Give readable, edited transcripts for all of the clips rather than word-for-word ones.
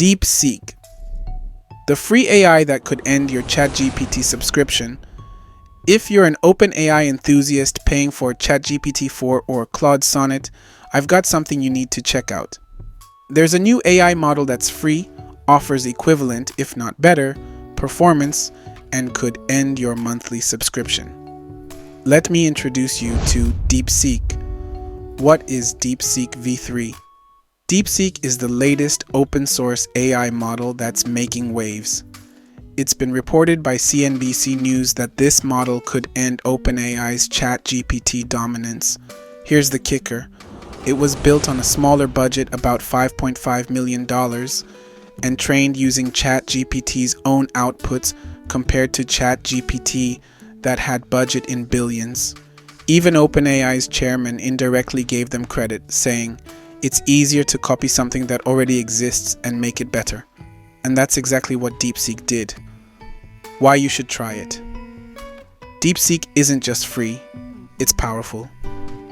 DeepSeek, the free AI that could end your ChatGPT subscription. If you're an OpenAI enthusiast paying for ChatGPT 4 or Claude Sonnet, I've got something you need to check out. There's a new AI model that's free, offers equivalent, if not better, performance, and could end your monthly subscription. Let me introduce you to DeepSeek. What is DeepSeek V3? DeepSeek is the latest open-source AI model that's making waves. It's been reported by CNBC News that this model could end OpenAI's ChatGPT dominance. Here's the kicker. It was built on a smaller budget, about $5.5 million, and trained using ChatGPT's own outputs compared to ChatGPT that had budget in billions. Even OpenAI's chairman indirectly gave them credit, saying, "It's easier to copy something that already exists and make it better." And that's exactly what DeepSeek did. Why you should try it. DeepSeek isn't just free, it's powerful.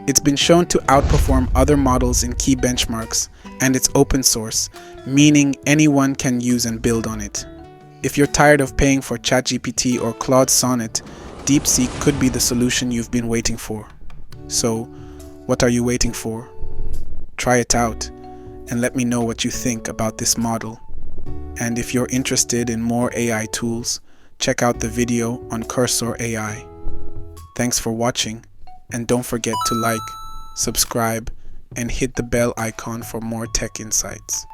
It's been shown to outperform other models in key benchmarks, and it's open source, meaning anyone can use and build on it. If you're tired of paying for ChatGPT or Claude Sonnet, DeepSeek could be the solution you've been waiting for. So, what are you waiting for? Try it out, and let me know what you think about this model. And if you're interested in more AI tools, check out the video on Cursor AI. Thanks for watching, and don't forget to like, subscribe, and hit the bell icon for more tech insights.